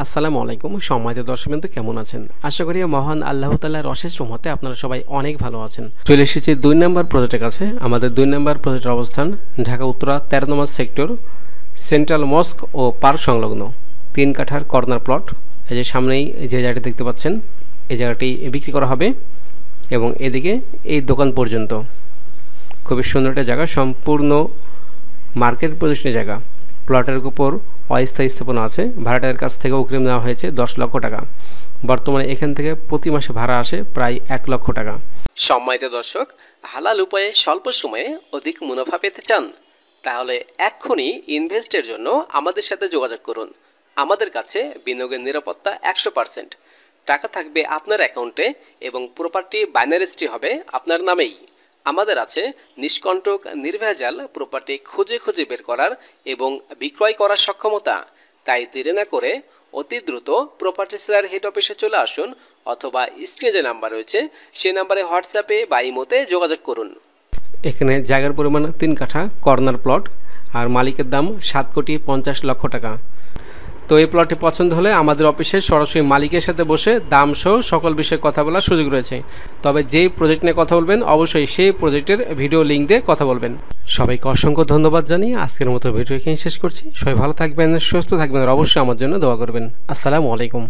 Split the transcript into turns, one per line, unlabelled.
আসসালামু আলাইকুম সম্মানিত দর্শকবৃন্দ, কেমন আছেন? আশা করি মহান আল্লাহ তাআলার অশেষ রহমতে আপনারা সবাই অনেক ভালো আছেন। চলে এসেছি 2 নম্বর প্রজেক্টের কাছে। আমাদের 2 নম্বর প্রজেক্টের অবস্থান ঢাকা উত্তরা 13 নম্বর সেক্টর, সেন্ট্রাল মস্ক ও পার্ক সংলগ্ন 3 কাঠার কর্নার প্লট। এই যে সামনেই যে জায়গাটি দেখতে পাচ্ছেন, এই জায়গাটি বিক্রি করা হবে এবং এদিকে এই দোকান পর্যন্ত। খুবই সুন্দর একটা জায়গা, সম্পূর্ণ মার্কেট পজিশনের জায়গা। প্লটের উপর অস্থায়ী স্থাপনা আছে। ভাড়াটার কাছ থেকে অগ্রিম নেওয়া হয়েছে 10 লক্ষ টাকা। বর্তমানে এখান থেকে প্রতি মাসে ভাড়া আসে প্রায় 1 লক্ষ টাকা। সম্মানিত দর্শক, হালাল উপায়ে স্বল্প সময়ে অধিক মুনাফা পেতে চান? তাহলে এক্ষুনি ইনভেস্টের জন্য আমাদের সাথে যোগাযোগ করুন। আমাদের কাছে বিনিয়োগের নিরাপত্তা 100%। টাকা থাকবে আপনার অ্যাকাউন্টে এবং প্রপার্টি বাইনারিজটি হবে আপনার নামেই। আমাদের আছে নিষ্কণ্টক নির্ভেজাল প্রপার্টি খুঁজে খুঁজে বের করার এবং বিক্রয় করার সক্ষমতা। তাই দেরি না করে অতি দ্রুত প্রপার্টি সেলার হেড অফিসে চলে আসুন অথবা স্ক্রিনে যে নাম্বার রয়েছে সেই নাম্বারে হোয়াটসঅ্যাপে বা ইমোতে যোগাযোগ করুন। এখানে জায়গার পরিমাণ 3 কাঠা কর্নার প্লট আর মালিকের দাম 7,50,00,000 টাকা। তো এই প্লটটি পছন্দ হলে আমাদের অফিসে সরাসরি মালিকের সাথে বসে দাম সহ সকল বিষয়ে কথা বলার সুযোগ রয়েছে। তবে যেই প্রজেক্ট নিয়ে কথা বলবেন অবশ্যই সেই প্রজেক্টের ভিডিও লিঙ্ক দিয়ে কথা বলবেন। সবাইকে অসংখ্য ধন্যবাদ জানিয়ে আজকের মতো ভিডিও এখানে শেষ করছি। সবাই ভালো থাকবেন, সুস্থ থাকবেন আর অবশ্যই আমার জন্য দোয়া করবেন। আসসালামু আলাইকুম।